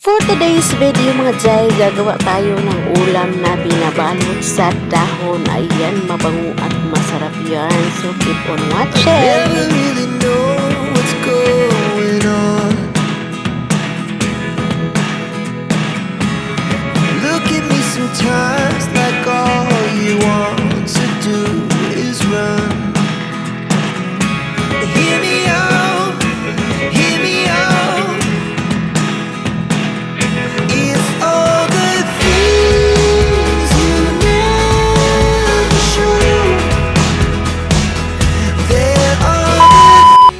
For today's video mga Jay, gagawa tayo ng ulam na binabalot sa dahon. Ayan, mabango at masarap yan. So keep on watching. Never really know what's going on. Look at me sometimes like all you want to do is run. Hear me out, hear me out. It's all the things you never show. There are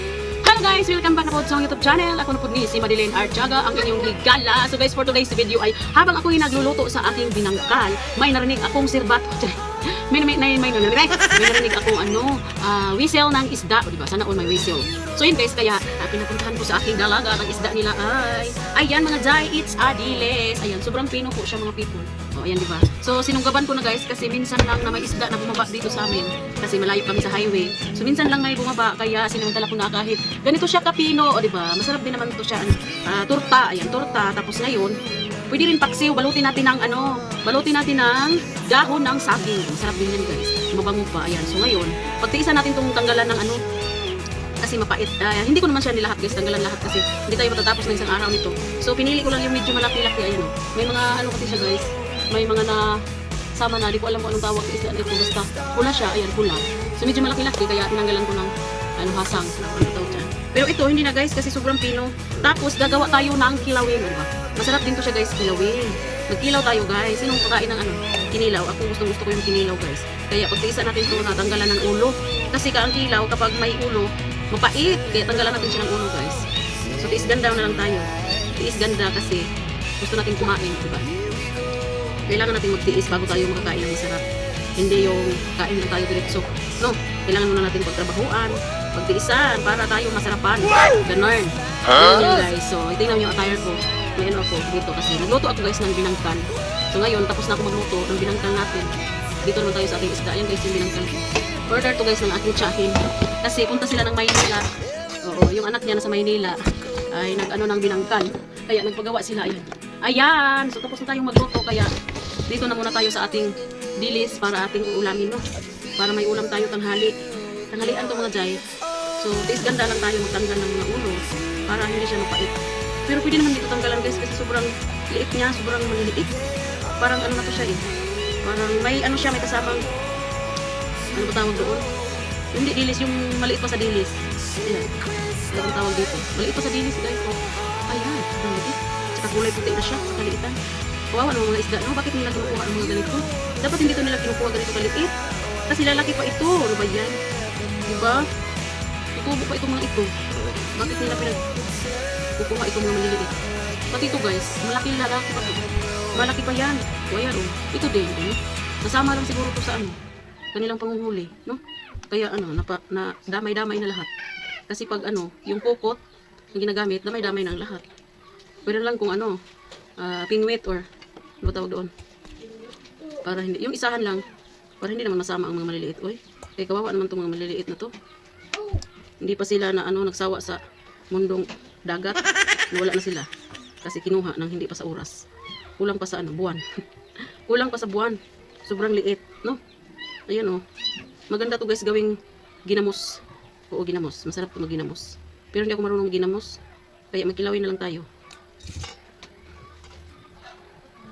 Hello guys! Welcome back na po sa YouTube channel. Ako na po ni si Madeline Artiaga, ang inyong higala. So guys, for today's video ay habang ako'y nagluluto sa aking binangkal, may narinig akong sirbato. May narinig akong whistle ng isda. O diba? Sana all may whistle. So yun guys, kaya pinapuntahan ko sa aking dalaga. Ang isda nila ay, ayan mga Jai, it's Adiles. Ayan, sobrang pino po siya mga people. O ayan diba? So sinunggaban ko na guys kasi minsan lang na may isda na bumaba dito sa amin. Kasi malayo kami sa highway. So minsan lang may bumaba, kaya sinamantala ko na kahit ganito siya kapino. O diba? Masarap din naman ito siya. Torta, ayan, torta. Tapos ngayon, pwede rin paksiw, balutin natin ng dahon ng saging. Masarap din yan guys. Mabango pa. Ayan. So ngayon, pagtiisan natin itong tanggalan ng kasi mapait. Hindi ko naman siya nilahat guys, tanggalan lahat kasi hindi tayo matatapos ng isang araw nito. So pinili ko lang yung medyo malaki-laki. Ayan o. May mga kasi siya guys. May mga na sama na. Di ko alam kung anong tawag sa isda na ito. Basta pula siya. Ayan, pula. So medyo malaki-laki kaya tinanggalan ko ng hasang. Ano tawag dyan. Pero ito hindi na guys kasi sobrang pino. Tapos gagawa tayo ng kilawin. Diba? Masarap din to siya guys, kilawin. Magkilaw tayo guys. Sinong kakain ng kinilaw? Ako gusto ko yung kinilaw guys. Kaya pagtiisan natin ito na tanggalan ng ulo. Kasi ang kilaw kapag may ulo, mapait. Kaya tanggalan natin siya ng ulo guys. So tiis ganda na lang tayo. Tiis ganda kasi gusto natin kumain. Diba? Kailangan natin magtiis bago tayo makakain ng masarap. Hindi yung kain lang tayo diretso. No, kailangan muna natin pagtrabahuan, pagtiisan para tayo masarapan. Ganon. Ganyan guys. So, tingnan nyo yung attire ko. May ako dito kasi nagluto ako guys ng binangkal. So ngayon, tapos na ako magluto ng binangkal natin. Dito naman tayo sa ating isda. Ayan guys yung binangkal. Order to guys ng aking tsahin. Kasi punta sila ng Maynila. Oo, yung anak niya nasa Maynila ay ng binangkal. Kaya nagpagawa sila. Ayan. Ayan. So tapos na tayong magluto. Kaya dito na muna tayo sa ating dilis para ating uulamin, no? Para may ulam tayo tanghali. Tanghalian to mga Jai. So, tiis ganda lang tayo magtanggal ng mga ulo para hindi siya mapait. Pero pwede naman dito tanggalan guys kasi sobrang liit niya, sobrang maliliit. Parang na to siya eh. Parang may siya, may kasamang ba tawag doon? Hindi dilis, yung maliit pa sa dilis. Ayan. Ano ang tawag dito? Maliit pa sa dilis guys. Oh. Ayan, sobrang liit. Tsaka kulay puti na siya, kaliitan. Kawawa ng mga isda, no? Bakit nila kinukuha ang mga ganito? Dapat hindi ito nila kinukuha ganito kaliit. Kasi lalaki pa ito. Ano ba yan? Diba? Tutubo pa itong mga ito. Bakit nila kukuha itong mga maliliit? Pati ito guys, malaki lalaki pa ito. Malaki pa yan. O ayan o. Ito din. Nasama lang siguro ito sa kanilang panguhuli. No? Kaya na damay-damay na lahat. Kasi pag yung pokot, yung ginagamit, damay-damay ng lahat. Pwede lang kung pingwit or ano tawag doon. Para hindi, yung isahan lang, para hindi naman masama ang mga maliliit. Oy, kaya kawawa naman itong mga maliliit na to. Hindi pa sila na nagsawa sa mundong dagat. Wala na sila. Kasi kinuha ng hindi pa sa oras. Kulang pa sa buwan. Kulang pa sa buwan. Sobrang liit, no? Ayan Maganda to guys gawing ginamos. Oo, ginamos. Masarap to magginamos. Pero hindi ako marunong ginamos. Kaya magkilawin na lang tayo.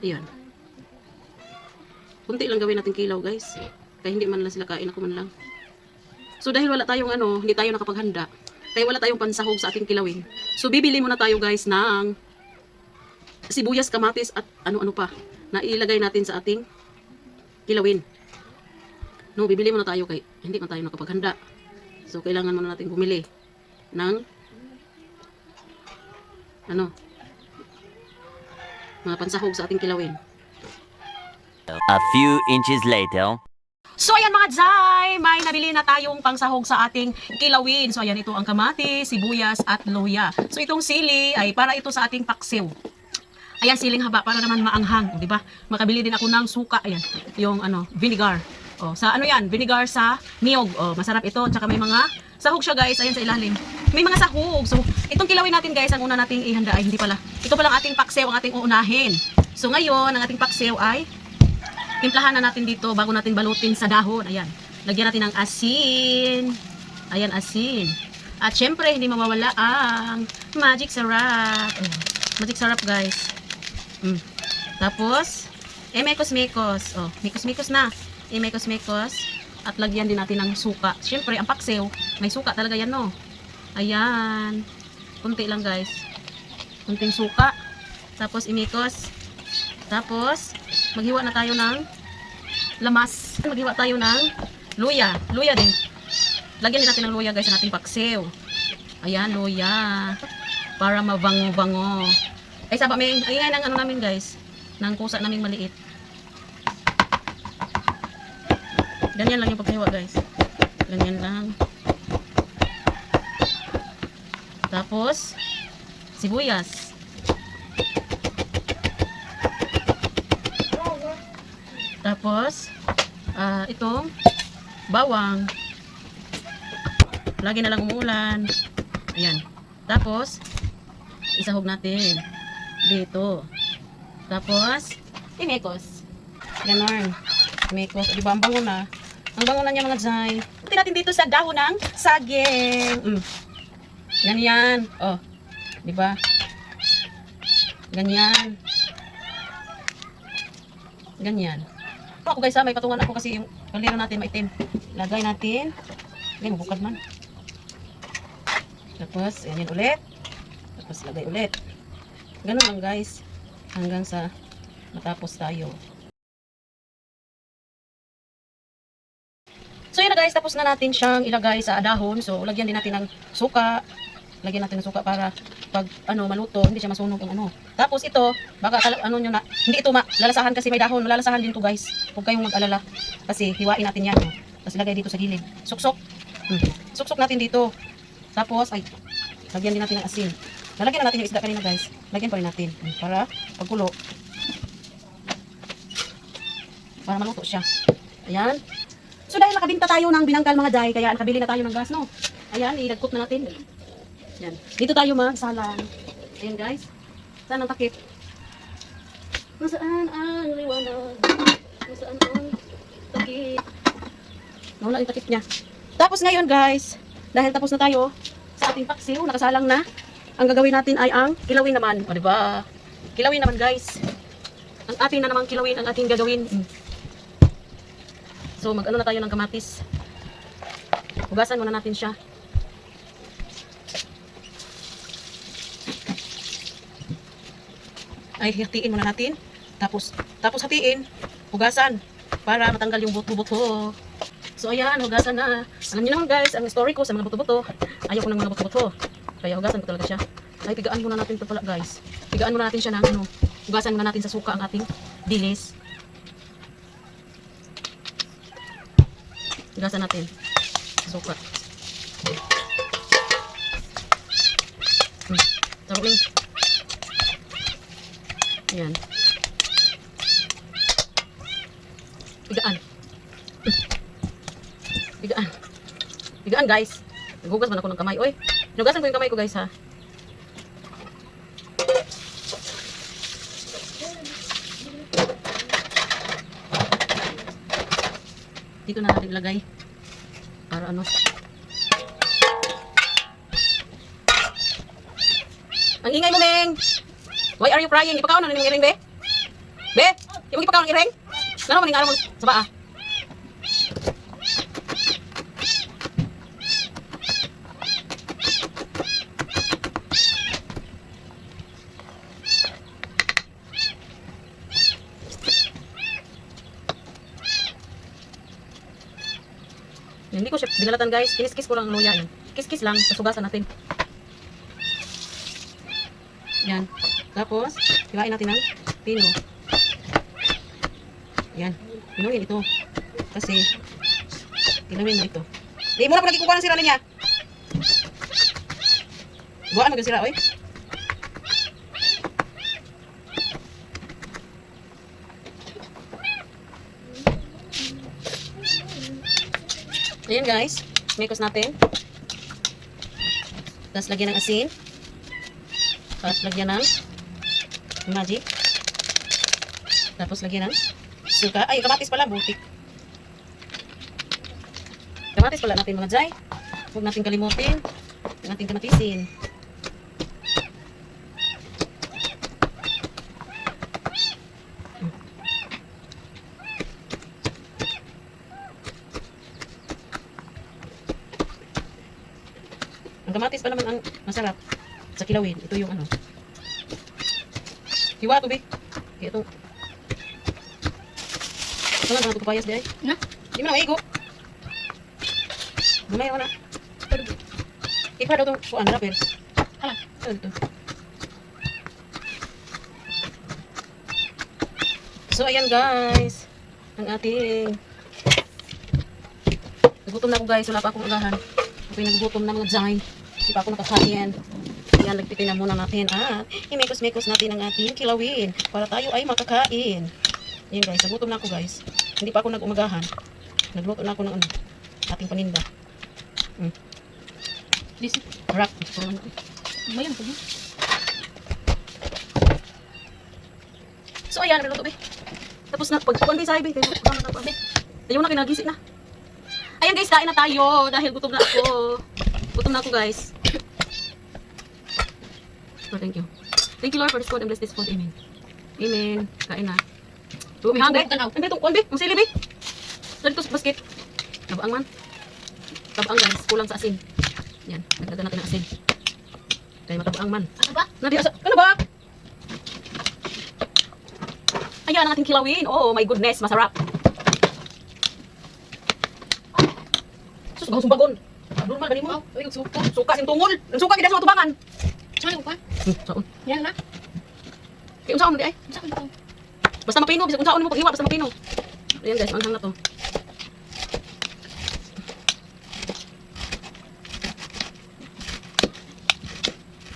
Ayan. Kunti lang gawin natin kilaw guys. Kaya hindi man lang sila kain, ako man lang. So dahil wala tayong hindi tayo nakapaghanda. Kaya wala tayong pansahog sa ating kilawin. So bibili muna tayo guys ng sibuyas, kamatis at ano-ano pa na ilagay natin sa ating kilawin. No, bibili muna tayo kay hindi man tayo nakapaghanda. So kailangan muna natin bumili ng mga pansahog sa ating kilawin. A few inches later. So ayan mga Jai, may nabili na tayong pangsahog sa ating kilawin. So ayan, ito ang kamatis, sibuyas at luya. So itong sili ay para ito sa ating paksiw. Ayan, siling haba para naman maanghang, di ba? Makabili din ako ng suka, ayan, yung vinegar. Sa yan, vinegar sa niyog. Masarap ito, tsaka may mga Sahog siya guys, ayan sa ilalim. May mga sahog. So, itong kilawin natin guys, ang una nating ihanda ay hindi pala. Ito pala ang ating paksiw, ang ating uunahin. So ngayon, ang ating paksiw ay timplahan na natin dito bago natin balutin sa dahon. Ayan. Lagyan natin ng asin. Ayan, asin. At syempre, hindi mawawala ang magic syrup. Ayan. Magic syrup guys. Tapos, mekos-mekos. Oh, mekos-mekos na. Mekos-mekos. At lagyan din natin ng suka. Syempre, ang paksiw, may suka talaga yan, no? Ayan. Kunti lang, guys. Kunting suka. Tapos, imikos. Tapos, maghiwa na tayo ng lamas. Maghiwa tayo ng luya. Luya din. Lagyan din natin ng luya, guys, sa ating paksiw. Ayan, luya. Para mabango-bango. Ay, saba, may ingay ng ano namin, guys. Ng kusa namin maliit. Ganyan lang yung paghiwa guys. Ganyan lang. Tapos, sibuyas. Tapos, itong bawang. Lagi na lang umuulan. Ayan. Tapos, isahog natin. Dito. Tapos, imekos. Ganon. Imekos. O, diba, ang bango na. Ang bango na niya mga Zay. Punti natin dito sa dahon ng saging. Ganyan. Oh. Diba? Ganyan. Ganyan. Ako guys ha, may patungan ako kasi yung kaldero natin maitim. Lagay natin. Ganyan, mabukad man. Tapos, ganyan ulit. Tapos, lagay ulit. Ganun lang guys. Hanggang sa matapos tayo. So yun na guys, tapos na natin siyang ilagay sa dahon. So lagyan din natin ng suka. Lagyan natin ng suka para pag maluto, hindi siya masunog ang ano. Tapos ito, baka nyo na, hindi ito lalasahan kasi may dahon. Malalasahan din to guys. Huwag kayong mag-alala. Kasi hiwain natin yan. Tapos ilagay dito sa gilid. Suksok. Suksok natin dito. Tapos, lagyan din natin ng asin. Lalagyan na natin yung isda kanina guys. Lagyan pa rin natin. Para pagkulo. Para maluto siya. Ayan. So dahil nakabinta tayo ng binangkal mga Day, kaya nakabili na tayo ng gas, no? Ayan, ilagkot na natin. Ayan. Dito tayo magsalang. Ayan guys. Saan ang takip? Nasaan ang liwanag? Nasaan ang takip? Nawala yung takip niya. Tapos ngayon guys, dahil tapos na tayo sa ating paksiw, nakasalang na. Ang gagawin natin ay ang kilawin naman. O diba? Kilawin naman guys. Ang atin na namang kilawin ang ating gagawin. So mag-ano na tayo ng kamatis. Hugasan muna natin siya. Ay hatiin muna natin. Tapos hatiin, hugasan para matanggal yung buto-buto. So ayan, hugasan na. Alam niyo naman guys, ang story ko sa mga buto-buto. Ayaw ko ng mga buto-buto. Kaya hugasan ko talaga siya. Ay pigaan muna natin ito pala guys. Pigaan muna natin siya ng hugasan muna natin sa suka ang ating dilis. Hugasan natin sa suka. Taruling. Ayan. Pigaan. Pigaan. Pigaan guys. Naghugas man ako ng kamay. Oy, hinugasan ko yung kamay ko guys ha. Dito na natin ilagay. Para ano. Ang ingay mo, Meng! Why are you crying? Ipakaon na ng iring, be? Be? Yung ipakaon ng iring? Gano'n mo ning araw mo sa baa? Hindi ko siya binalatan guys. Kinis-kis ko lang ang luya yan. Kis-kis lang. Pasugasan natin. Yan. Tapos, hiwain natin ng pino. Yan. Pinuin ito. Kasi, pinawin mo ito. Di mo na po nagkikukuha ng sira niya. Buwan mo yung sira, oy. Ayan guys, mekos natin. Tapos lagyan ng asin. Tapos lagyan ng magic. Tapos lagyan ng suka. Ay, kamatis pala, butik. Kamatis pala natin mga jay. Huwag natin kalimutin. Huwag natin kamatisin. Ang kamatis pa naman ang masarap sa kilawin. Ito yung ano. Hiwa to, be. Kaya ito. Ito lang, ito papayas di ay. Na? Di mo na maigo. Gamay ako na. Ipa daw itong kuan, rapper. Hala. Ano ito? So, ayan guys. Ang ating... Nagutom na ako guys. Wala pa akong agahan. Ako'y nagugutom na mga jay. Hindi pa ako nakakain. Ayan, lagpitin na muna natin. Imekos-mekos natin ang ating kilawin para tayo ay makakain. Ayan guys, nagutom na ako guys. Hindi pa ako nag-umagahan. Nagluto na ako ng ano, ating paninda. This Rock. mayan ko. So ayan, naluto be. Tapos na, pagkuhan be, sabi be. Ayaw na, kinagising na. Ayan guys, kain na tayo dahil gutom na ako. Gutom na ako guys. So thank you. Thank you Lord for this food and bless this food. Amen. Amen. Kain na. Tumihang be. Hindi itong kuhan be. Ang sili be. So dito sa basket. Tabaang man. Tabaang guys. Kulang sa asin. Yan. Nagdagan natin ng asin. Kaya matabaang man. Ano ba? Ano ba? Ayan ang ating kilawin. Oh my goodness. Masarap. Sus, bahos bagon. Normal ba ni mo? Uy, suka. Suka sing tungol. Ang suka gid sa tubangan. Saan ko pa? Saon? Yan na. Kay unsaon di ay? Saan ko? Basta mapino, bisag unsaon mo paghiwa basta mapino. Ayan guys, manghang na to.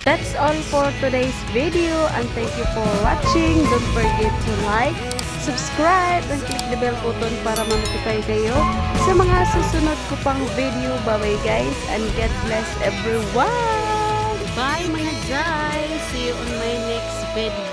That's all for today's video and thank you for watching. Don't forget to like, subscribe, and click the bell button para ma-notify kayo sa mga susunod ko pang video. Bye-bye guys and God bless everyone! Bye mga guys. See you on my next video.